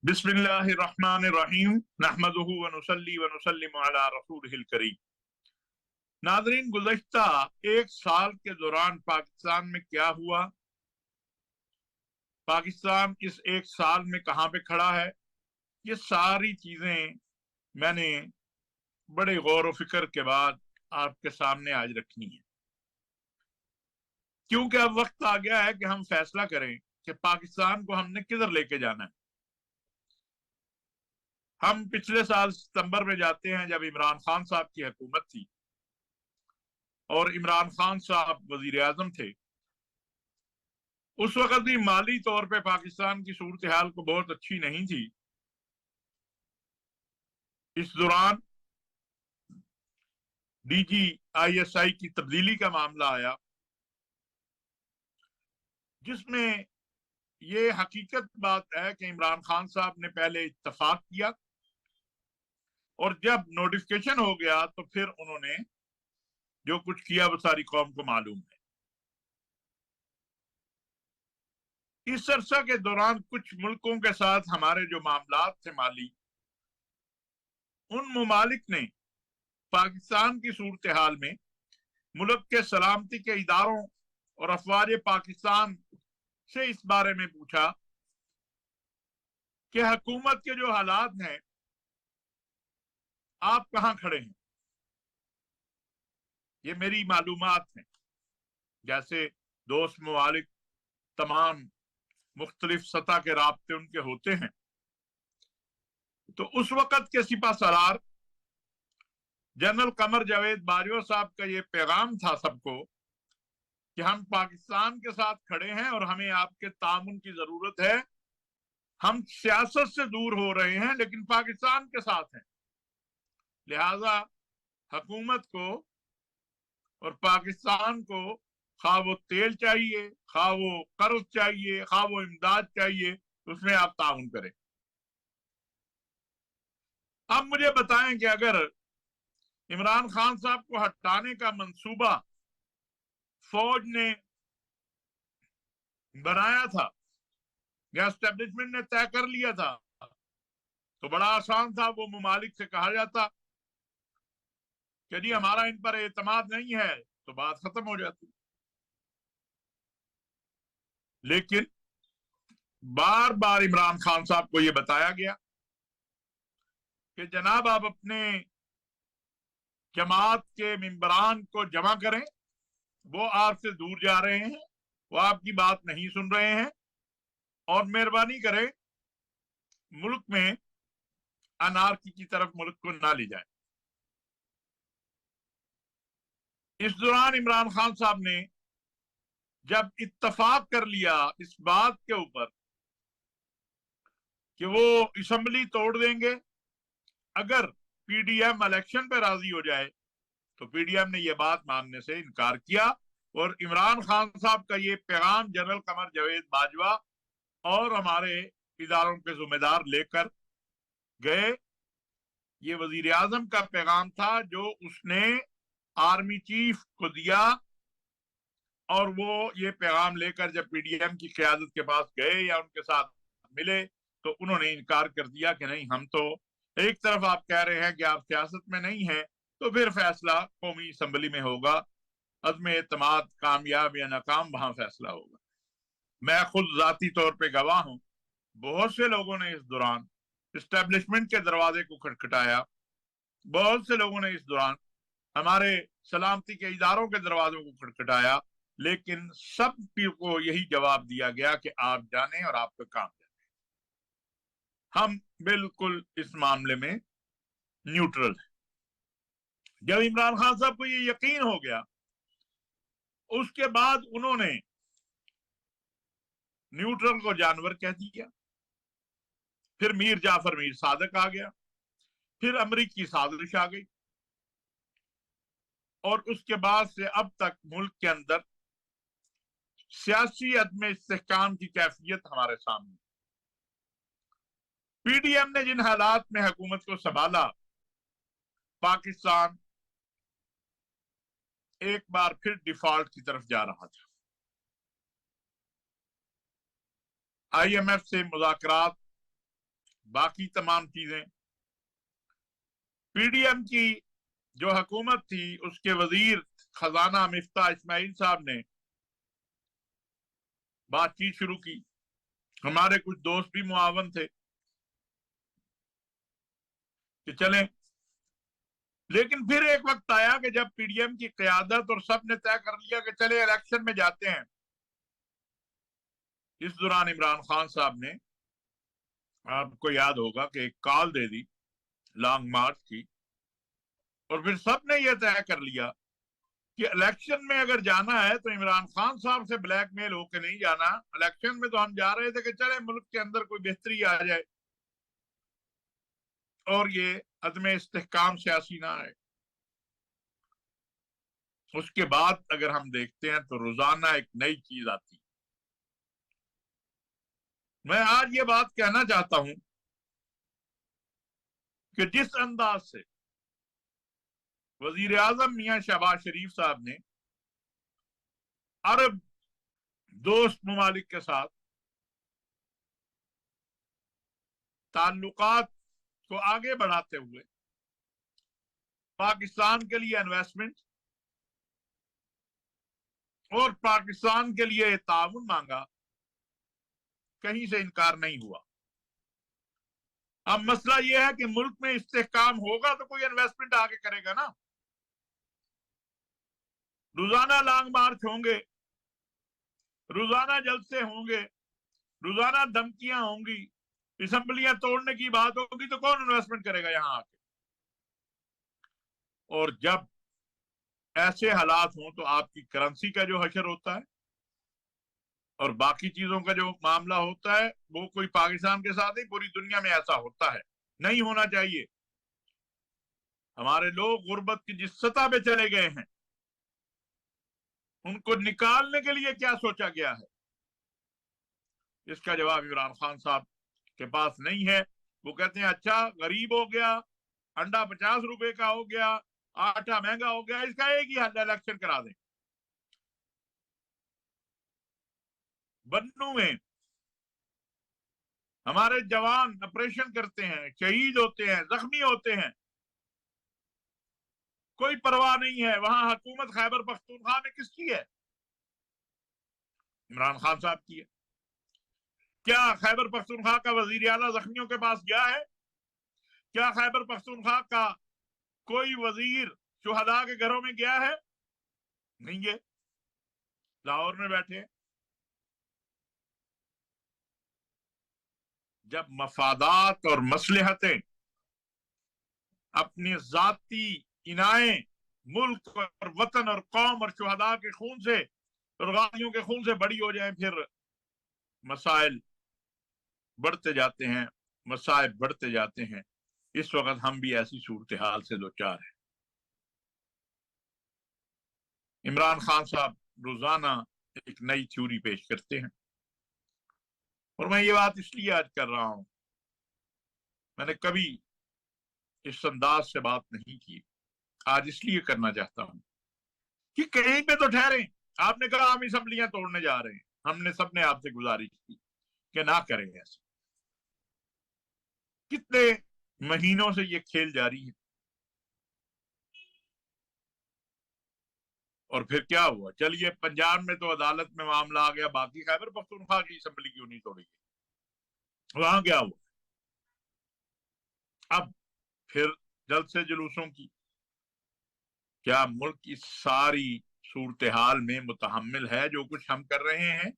बिस्मिल्लाहिर्रहमानिर्रहीम नहमदुहु व नुसल्ली व नुसल्लिमु अला रसूलिहिल करीम। नाज़रीन, गुज़श्ता एक साल के दौरान पाकिस्तान में क्या हुआ, पाकिस्तान इस एक साल में कहाँ पे खड़ा है, ये सारी चीजें मैंने बड़े गौर व फिक्र के बाद आपके सामने आज रखनी है, क्योंकि अब वक्त आ गया है कि हम फैसला करें कि पाकिस्तान को हमने किधर लेके जाना है। हम पिछले साल सितंबर में जाते हैं जब इमरान खान साहब की हुकूमत थी और इमरान खान साहब वजीर आजम थे। उस वक्त भी माली तौर पे पाकिस्तान की सूरत हाल को बहुत अच्छी नहीं थी। इस दौरान DGISI की तब्दीली का मामला आया, जिसमें ये हकीकत बात है कि इमरान खान साहब ने पहले इत्तफाक किया और जब नोटिफिकेशन हो गया तो फिर उन्होंने जो कुछ किया वो सारी कौम को मालूम है। इस अरसा के दौरान कुछ मुल्कों के साथ हमारे जो मामलात थे माली, उन मुमालिक ने पाकिस्तान की सूरत हाल में मुल्क के सलामती के इदारों और अफवाज पाकिस्तान से इस बारे में पूछा कि हुकूमत के जो हालात हैं आप कहां खड़े हैं। ये मेरी मालूमात हैं, जैसे दोस्त मुमालिक तमाम मुख्तलिफ सतह के राब्ते उनके होते हैं। तो उस वक्त के सिपा सलार जनरल कमर जावेद बाजवा साहब का ये पैगाम था सबको कि हम पाकिस्तान के साथ खड़े हैं और हमें आपके तामुन की जरूरत है। हम सियासत से दूर हो रहे हैं लेकिन पाकिस्तान के साथ हैं, लिहाजा हुकूमत को और पाकिस्तान को खा वो तेल चाहिए, खा वो कर्ज चाहिए, खा वो इमदाद चाहिए, उसमें आप ताउन करें। अब मुझे बताएं कि अगर इमरान खान साहब को हटाने का मंसूबा फौज ने बनाया था या एस्टेब्लिशमेंट ने तय कर लिया था तो बड़ा आसान था, वो मुमालिक से कहा जाता कि जी हमारा इन पर एतमाद नहीं है, तो बात खत्म हो जाती। लेकिन बार बार इमरान खान साहब को यह बताया गया कि जनाब आप अपने जमात के मेंबरान को जमा करें, वो आपसे दूर जा रहे हैं, वो आपकी बात नहीं सुन रहे हैं और मेहरबानी करें मुल्क में अनारकी की तरफ मुल्क को ना ले जाए। इस दौरान इमरान खान साहब ने जब इत्तफाक कर लिया इस बात के ऊपर कि वो असेंबली तोड़ देंगे अगर PDM इलेक्शन पे राजी हो जाए, तो PDM ने यह बात मानने से इनकार किया और इमरान खान साहब का ये पैगाम जनरल कमर जावेद बाजवा और हमारे इदारों के जिम्मेदार लेकर गए। ये वजीर आजम का पैगाम था जो उसने आर्मी चीफ को दिया और वो ये पैगाम लेकर जब PDM की क़यादत के पास गए या उनके साथ मिले तो उन्होंने इनकार कर दिया कि नहीं, हम तो एक तरफ आप कह रहे हैं कि आप सियासत में नहीं है, तो फिर फैसला कौमी असम्बली में होगा, अज़्म एतमाद कामयाब या नाकाम वहां फैसला होगा। मैं खुद जाती तौर पे गवाह हूं, बहुत से लोगों ने इस दौरान इस्टेब्लिशमेंट के दरवाजे को खटखटाया, बहुत से लोगों ने इस दौरान हमारे सलामती के इदारों के दरवाजों को खटखटाया, लेकिन सब को यही जवाब दिया गया कि आप जाने और आपका काम जाने। हम बिल्कुल इस मामले में न्यूट्रल हैं। जब इमरान खान साहब को ये यकीन हो गया, उसके बाद उन्होंने न्यूट्रल को जानवर कह दिया। फिर मीर जाफर मीर सादक आ गया, फिर अमरीकी साजिश आ गई और उसके बाद से अब तक मुल्क के अंदर सियासी अदम इस्तेहकाम की कैफियत हमारे सामने। PDM ने जिन हालात में हुकूमत को संभाला, पाकिस्तान एक बार फिर डिफॉल्ट की तरफ जा रहा था। IMF से मुज़ाकरात बाकी तमाम चीजें। पीडीएम की जो हुकूमत थी उसके वजीर खजाना मिफ्ता इस्माइल साहब ने बातचीत शुरू की। हमारे कुछ दोस्त भी मुआवन थे कि चलें, लेकिन फिर एक वक्त आया कि जब पीडीएम की क़यादत और सब ने तय कर लिया कि चले इलेक्शन में जाते हैं। इस दौरान इमरान खान साहब ने, आपको याद होगा कि एक कॉल दे दी लॉन्ग मार्च की, और फिर सब ने यह तय कर लिया कि इलेक्शन में अगर जाना है तो इमरान खान साहब से ब्लैकमेल होकर नहीं जाना। इलेक्शन में तो हम जा रहे थे कि चले मुल्क के अंदर कोई बेहतरी आ जाए और ये अदम इस्तेहकाम सियासी ना आए। उसके बाद अगर हम देखते हैं तो रोजाना एक नई चीज आती। मैं आज ये बात कहना चाहता हूं कि जिस अंदाज से वजीर आजम मियां शहबाज शरीफ साहब ने अरब दोस्त ममालिक के साथ ताल्लुकात को आगे बढ़ाते हुए पाकिस्तान के लिए इन्वेस्टमेंट और पाकिस्तान के लिए ताउन मांगा, कहीं से इनकार नहीं हुआ। अब मसला यह है कि मुल्क में इस्तेहकाम होगा तो कोई इन्वेस्टमेंट आगे करेगा ना। रोजाना लॉन्ग मार्च होंगे, रोजाना जलसे होंगे, रोजाना धमकियां होंगी, असेंबलियां तोड़ने की बात होगी, तो कौन इन्वेस्टमेंट करेगा यहां आके? और जब ऐसे हालात हों तो आपकी करेंसी का जो हशर होता है और बाकी चीजों का जो मामला होता है वो कोई पाकिस्तान के साथ नहीं, पूरी दुनिया में ऐसा होता है। नहीं होना चाहिए। हमारे लोग गुर्बत की जिस सतह पे चले गए हैं उनको निकालने के लिए क्या सोचा गया है, इसका जवाब इमरान खान साहब के पास नहीं है। वो कहते हैं अच्छा गरीब हो गया, अंडा 50 रुपए का हो गया, आटा महंगा हो गया, इसका एक ही हल, इलेक्शन करा दें। बन्नू में हमारे जवान ऑपरेशन करते हैं, शहीद होते हैं, जख्मी होते हैं, कोई परवाह नहीं है। वहां हुकूमत खैबर पख्तूनख्वा में किसकी है? इमरान खान साहब की है। क्या खैबर पख्तूनख्वा का वजीर आला जख्मियों के पास गया है? क्या खैबर पख्तूनख्वा का कोई वजीर शुहदा के घरों में गया है? नहीं है, लाहौर में बैठे। जब मफादात और मसलहतें अपनी जाती इनाएं मुल्क और वतन और कौम और शुहदा के खून से और गाजियों के खून से बड़ी हो जाए, फिर मसाइल बढ़ते जाते हैं, मसाइब बढ़ते जाते हैं। इस वक्त हम भी ऐसी सूरत हाल से दो चार हैं। इमरान खान साहब रोजाना एक नई थ्योरी पेश करते हैं, और मैं ये बात इसलिए आज कर रहा हूं, मैंने कभी इस अंदाज से बात नहीं की, आज इसलिए करना चाहता हूं कि कहीं पे तो ठहरे। आपने कहा हम असेंबलियां तोड़ने जा रहे हैं, हमने सबने आपसे गुजारिश की कि ना करें ऐसे। कितने महीनों से ये खेल जारी है, और फिर क्या हुआ? चलिए पंजाब में तो अदालत में मामला आ गया, बाकी खैबर पख्तूनख्वा की असेंबली क्यों नहीं तोड़ी? वहां क्या हुआ? अब फिर जल्द से जुलूसों की। क्या मुल्क की सारी सूरत हाल में मुतहम्मिल है जो कुछ हम कर रहे हैं?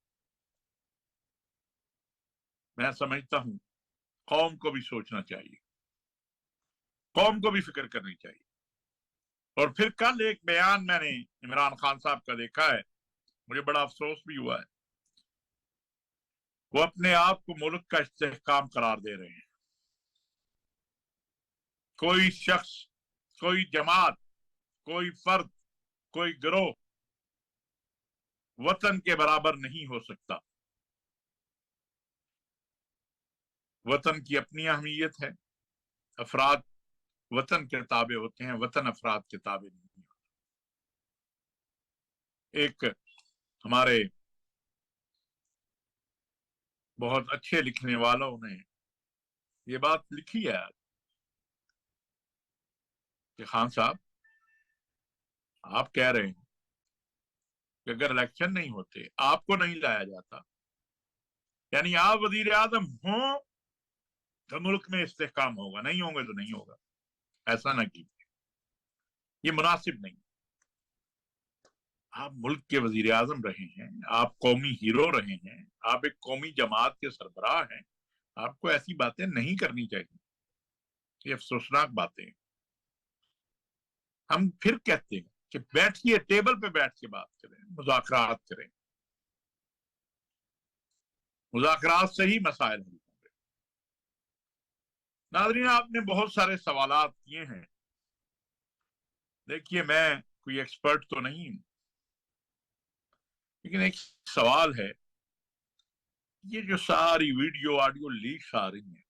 मैं समझता हूं कौम को भी सोचना चाहिए, कौम को भी फिक्र करनी चाहिए। और फिर कल एक बयान मैंने इमरान खान साहब का देखा है, मुझे बड़ा अफसोस भी हुआ है। वो अपने आप को मुल्क का इस्तेहकाम करार दे रहे हैं। कोई शख्स, कोई जमात, कोई फर्द, कोई गिरोह वतन के बराबर नहीं हो सकता। वतन की अपनी अहमियत है। अफराद वतन के ताबे होते हैं, वतन अफराद के ताबे नहीं होते। एक हमारे बहुत अच्छे लिखने वालों ने یہ بات لکھی ہے کہ خان صاحب آپ کہہ رہے ہیں کہ اگر الیکشن نہیں ہوتے، آپ کو نہیں لایا جاتا، یعنی آپ وزیر اعظم ہوں تو ملک میں استحکام ہوگا، نہیں ہوں گے تو نہیں ہوگا، ایسا نہ کیجیے، یہ مناسب نہیں۔ آپ ملک کے وزیر اعظم رہے ہیں، آپ قومی ہیرو رہے ہیں، آپ ایک قومی جماعت کے سربراہ ہیں، آپ کو ایسی باتیں نہیں کرنی چاہیے، یہ افسوسناک باتیں ہیں۔ ہم پھر کہتے ہیں کہ بیٹھیے، ٹیبل پہ بیٹھ کے بات کریں، مذاکرات کریں، مذاکرات سے ہی مسائل حل ہوں گے۔ ناظرین، آپ نے بہت سارے سوالات کیے ہیں۔ دیکھیے، میں کوئی ایکسپرٹ تو نہیں ہوں، لیکن ایک سوال ہے، یہ جو ساری ویڈیو آڈیو لیکس آ رہی ہیں،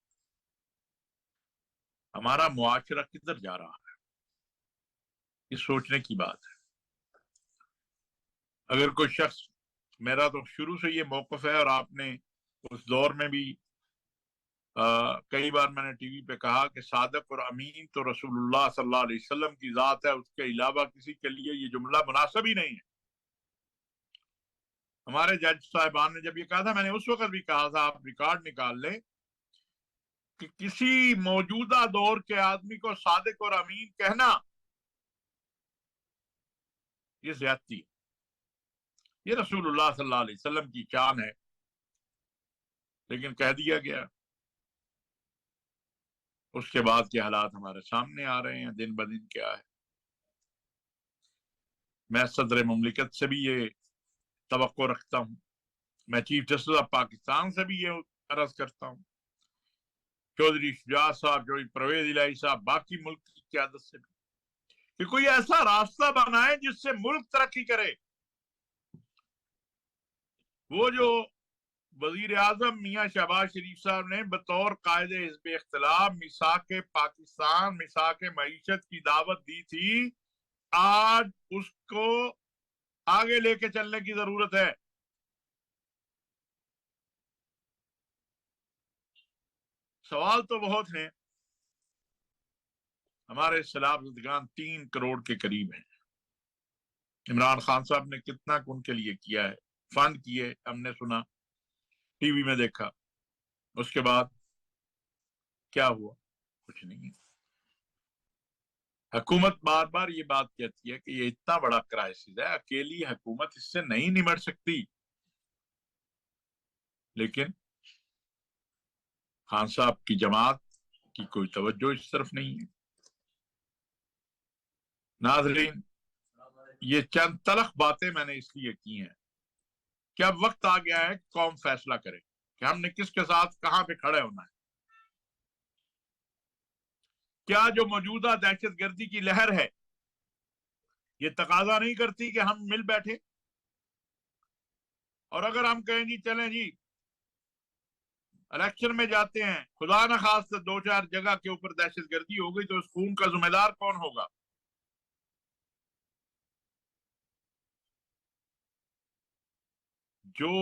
ہمارا معاشرہ کدھر جا رہا ہے؟ یہ سوچنے کی بات ہے۔ اگر کوئی شخص، میرا تو شروع سے یہ موقف ہے، اور آپ نے اس دور میں بھی کئی بار میں نے ٹی وی پہ کہا کہ صادق اور امین تو رسول اللہ صلی اللہ علیہ وسلم کی ذات ہے، اس کے علاوہ کسی کے لیے یہ جملہ مناسب ہی نہیں ہے۔ ہمارے جج صاحبان نے جب یہ کہا تھا، میں نے اس وقت بھی کہا تھا، آپ ریکارڈ نکال لیں، کہ کسی موجودہ دور کے آدمی کو صادق اور امین کہنا یہ زیادتی ہے، یہ رسول اللہ صلی اللہ علیہ وسلم کی شان ہے، لیکن کہہ دیا گیا۔ اس کے بعد کے حالات ہمارے سامنے آ رہے ہیں، دن بدن کیا ہے۔ میں صدر مملکت سے بھی یہ توقع رکھتا ہوں، میں چیف جسٹس آف پاکستان سے بھی یہ عرض کرتا ہوں، چودھری شجاعت صاحب، چودھری پرویز الہی صاحب، باقی ملک کی قیادت سے بھی، کہ کوئی ایسا راستہ بنائے جس سے ملک ترقی کرے۔ وہ جو وزیر اعظم میاں شہباز شریف صاحب نے بطور قائد حزب اختلاف میثاق پاکستان، میثاق معیشت کی دعوت دی تھی، آج اس کو آگے لے کے چلنے کی ضرورت ہے۔ سوال تو بہت ہیں۔ ہمارے سیلاب زدگان 3 کروڑ کے قریب ہیں۔ عمران خان صاحب نے کتنا ان کے لیے کیا ہے، فنڈ کیے، ہم نے سنا، ٹی وی میں دیکھا، اس کے بعد کیا ہوا؟ کچھ نہیں۔ حکومت بار بار یہ بات کہتی ہے کہ یہ اتنا بڑا کرائسس ہے، اکیلی حکومت اس سے نہیں نمٹ سکتی، لیکن خان صاحب کی جماعت کی کوئی توجہ اس طرف نہیں ہے۔ ناظرین، یہ چند تلخ باتیں میں نے اس لیے کی ہیں کہ اب وقت آ گیا ہے کہ قوم فیصلہ کرے کہ ہم نے کس کے ساتھ کہاں پہ کھڑے ہونا ہے۔ کیا جو موجودہ دہشت گردی کی لہر ہے یہ تقاضا نہیں کرتی کہ ہم مل بیٹھے؟ اور اگر ہم کہیں گی چلیں جی الیکشن میں جاتے ہیں، خدا نہ خواستہ 2-4 جگہ کے اوپر دہشت گردی ہو گئی، تو اس خون کا ذمہ دار کون ہوگا؟ جو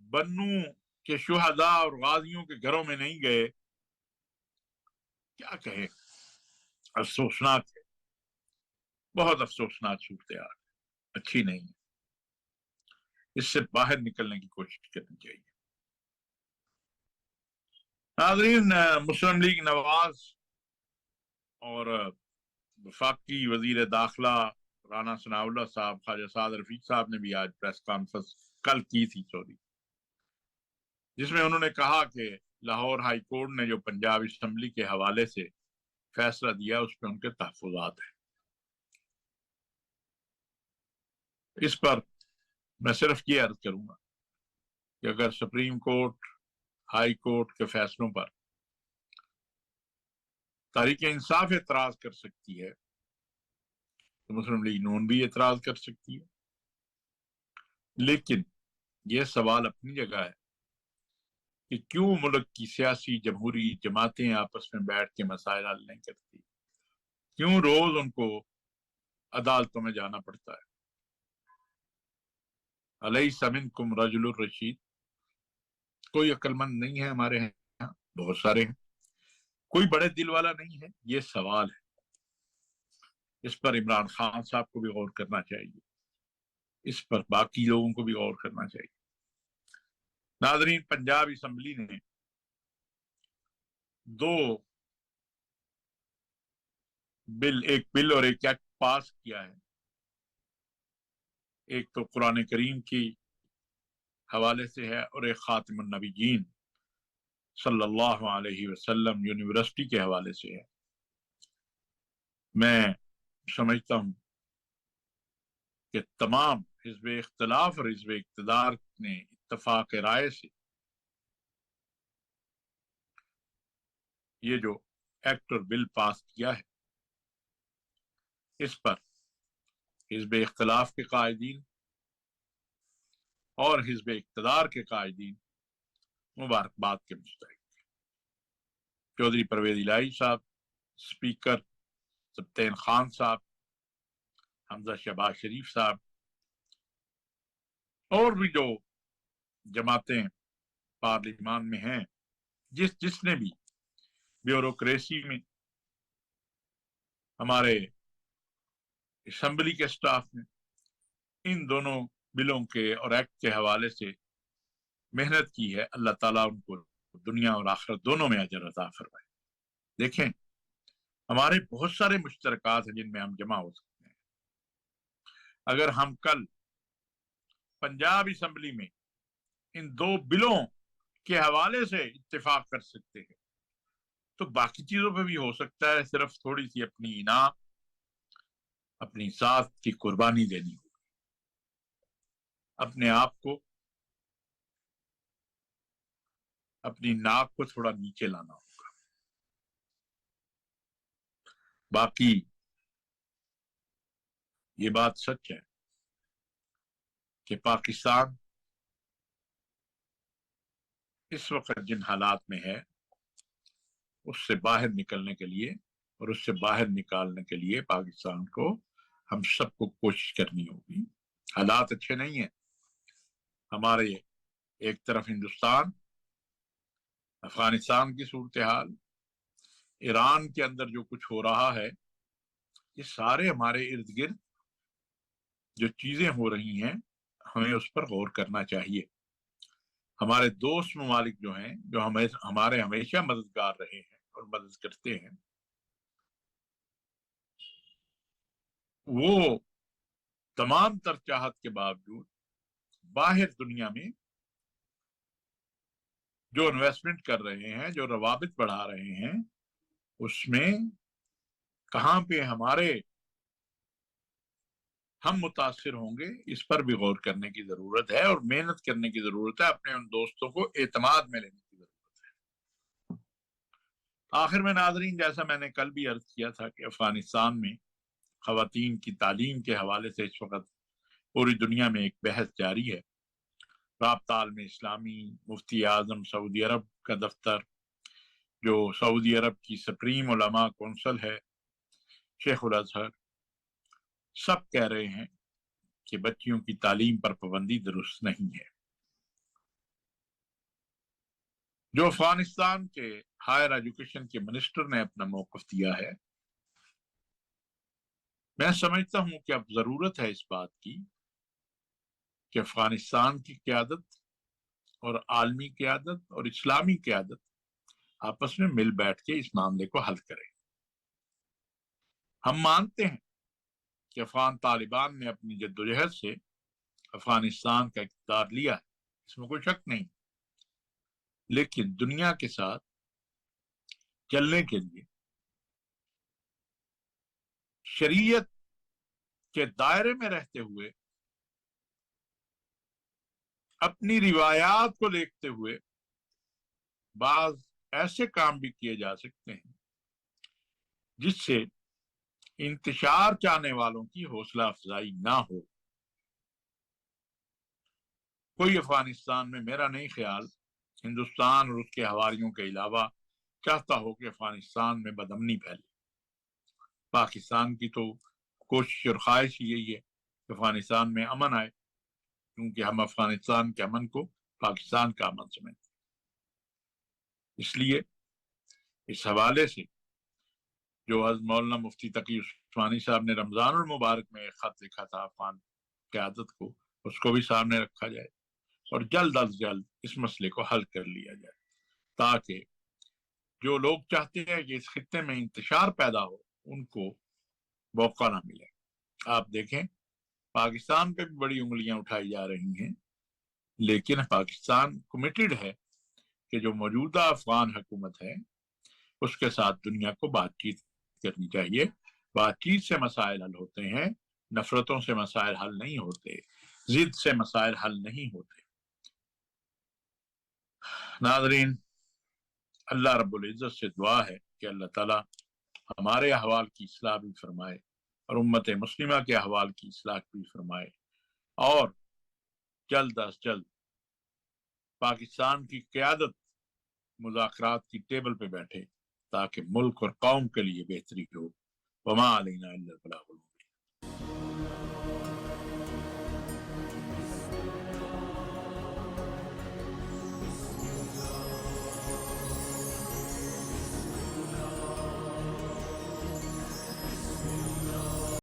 بنو کے شہداء اور غازیوں کے گھروں میں نہیں گئے، کیا کہے، افسوسناک ہے، بہت افسوسناک صورتحال، اچھی نہیں ہے، اس سے باہر نکلنے کی کوشش کرنی چاہیے۔ ناظرین، مسلم لیگ نواز اور وفاقی وزیر داخلہ رانا ثناء اللہ صاحب، خواجہ سعد رفیق صاحب نے بھی آج پریس کانفرنس کل کی تھی سوری، جس میں انہوں نے کہا کہ لاہور ہائی کورٹ نے جو پنجاب اسمبلی کے حوالے سے فیصلہ دیا اس پہ ان کے تحفظات ہیں۔ اس پر میں صرف یہ عرض کروں گا کہ اگر سپریم کورٹ، ہائی کورٹ کے فیصلوں پر تحریک انصاف اعتراض کر سکتی ہے تو مسلم لیگ نون بھی اعتراض کر سکتی ہے، لیکن یہ سوال اپنی جگہ ہے کہ کیوں ملک کی سیاسی جمہوری جماعتیں آپس میں بیٹھ کے مسائل حل نہیں کرتی، کیوں روز ان کو عدالتوں میں جانا پڑتا ہے۔ الیس منکم رجل الرشید، کوئی عقل مند نہیں ہے ہمارے یہاں؟ بہت سارے ہیں۔ کوئی بڑے دل والا نہیں ہے، یہ سوال ہے، اس پر عمران خان صاحب کو بھی غور کرنا چاہیے، اس پر باقی لوگوں کو بھی غور کرنا چاہیے۔ ناظرین، پنجاب اسمبلی نے دو بل، ایک بل اور ایک ایکٹ پاس کیا ہے۔ ایک تو قرآن کریم کی حوالے سے ہے اور ایک خاتم النبیین صلی اللہ علیہ وسلم یونیورسٹی کے حوالے سے ہے۔ میں سمجھتا ہوں کہ تمام حزب اختلاف اور حزب اقتدار نے اتفاق رائے سے یہ جو ایکٹ اور بل پاس کیا ہے، اس پر حزب اختلاف کے قائدین اور حزب اقتدار کے قائدین مبارکباد کے مستحق۔ چودھری پرویز الہی صاحب، اسپیکر سبطین خان صاحب، حمزہ شہباز شریف صاحب، اور بھی جو جماعتیں پارلیمان میں ہیں، جس نے بھی بیوروکریسی میں، ہمارے اسمبلی کے سٹاف میں ان دونوں بلوں کے اور ایکٹ کے حوالے سے محنت کی ہے، اللہ تعالیٰ ان کو دنیا اور آخرت دونوں میں اجر عطا فرمائے۔ دیکھیں، ہمارے بہت سارے مشترکات ہیں جن میں ہم جمع ہو سکتے ہیں۔ اگر ہم کل پنجاب اسمبلی میں ان دو بلوں کے حوالے سے اتفاق کر سکتے ہیں تو باقی چیزوں پہ بھی ہو سکتا ہے، صرف تھوڑی سی اپنی انعام، اپنی ذات کی قربانی دینی ہوگی، اپنے آپ کو، اپنی ناک کو تھوڑا نیچے لانا ہوگا۔ باقی یہ بات سچ ہے کہ پاکستان اس وقت جن حالات میں ہے اس سے باہر نکلنے کے لیے اور اس سے باہر نکالنے کے لیے پاکستان کو ہم سب کو کوشش کرنی ہوگی۔ حالات اچھے نہیں ہیں، ہمارے ایک طرف ہندوستان، افغانستان کی صورتحال، ایران کے اندر جو کچھ ہو رہا ہے، یہ سارے ہمارے ارد گرد جو چیزیں ہو رہی ہیں ہمیں اس پر غور کرنا چاہیے۔ ہمارے دوست ممالک جو ہیں، جو ہمارے ہمیشہ مددگار رہے ہیں اور مدد کرتے ہیں، وہ تمام تر چاہت کے باوجود باہر دنیا میں جو انویسٹمنٹ کر رہے ہیں، جو روابط بڑھا رہے ہیں، اس میں کہاں پہ ہم متاثر ہوں گے، اس پر بھی غور کرنے کی ضرورت ہے اور محنت کرنے کی ضرورت ہے، اپنے ان دوستوں کو اعتماد میں لینے کی ضرورت ہے۔ آخر میں ناظرین، جیسا میں نے کل بھی عرض کیا تھا کہ افغانستان میں خواتین کی تعلیم کے حوالے سے اس وقت پوری دنیا میں ایک بحث جاری ہے۔ رابطہ عالم اسلامی، مفتی اعظم سعودی عرب کا دفتر، جو سعودی عرب کی سپریم علماء کونسل ہے، شیخ الازہر، سب کہہ رہے ہیں کہ بچیوں کی تعلیم پر پابندی درست نہیں ہے۔ جو افغانستان کے ہائر ایجوکیشن کے منسٹر نے اپنا موقف دیا ہے، میں سمجھتا ہوں کہ اب ضرورت ہے اس بات کی کہ افغانستان کی قیادت اور عالمی قیادت اور اسلامی قیادت آپس میں مل بیٹھ کے اس معاملے کو حل کرے۔ ہم مانتے ہیں کہ افغان طالبان نے اپنی جدوجہد سے افغانستان کا اقتدار لیا ہے، اس میں کوئی شک نہیں، لیکن دنیا کے ساتھ چلنے کے لیے شریعت کے دائرے میں رہتے ہوئے، اپنی روایات کو دیکھتے ہوئے بعض ایسے کام بھی کیے جا سکتے ہیں جس سے انتشار چاہنے والوں کی حوصلہ افزائی نہ ہو۔ کوئی افغانستان میں، میرا نہیں خیال، ہندوستان اور اس کے حواریوں کے علاوہ چاہتا ہو کہ افغانستان میں بدامنی پھیلے۔ پاکستان کی تو کوشش اور خواہش یہی ہے کہ افغانستان میں امن آئے، کیونکہ ہم افغانستان کے امن کو پاکستان کا امن سمجھتے ہیں۔ اس لیے इस हवाले से जो मौलाना मुफ्ती तकी उस्मानी साहब ने रमजान मुबारक में एक खत लिखा था अफगान क़यादत को, उसको भी सामने रखा जाए और जल्द अज जल्द इस मसले को हल कर लिया जाए, ताकि जो लोग चाहते हैं कि इस खित्ते में इंतशार पैदा हो उनको मौका ना मिले। आप देखें पाकिस्तान पे भी बड़ी उंगलियां उठाई जा रही हैं, लेकिन पाकिस्तान कमिटेड है कि जो मौजूदा अफगान हुकूमत है उसके साथ दुनिया को बातचीत करनी चाहिए। बातचीत से मसाइल हल होते हैं, नफरतों से मसाइल हल नहीं होते, जिद से मसाइल हल नहीं होते। नाज़रीन, अल्लाह रब्बुल इज्जत से दुआ है कि अल्लाह ताला हमारे अहवाल की इस्लाह भी फरमाए और उम्मत मुस्लिमा के अहवाल की इस्लाह भी फरमाए और जल्द अज जल्द पाकिस्तान की क़यादत मुज़ाकरात की टेबल पे बैठे ताकि मुल्क और कौम के लिए बेहतरी हो। वमा अलैना इल्लल बलागुल मुबीन।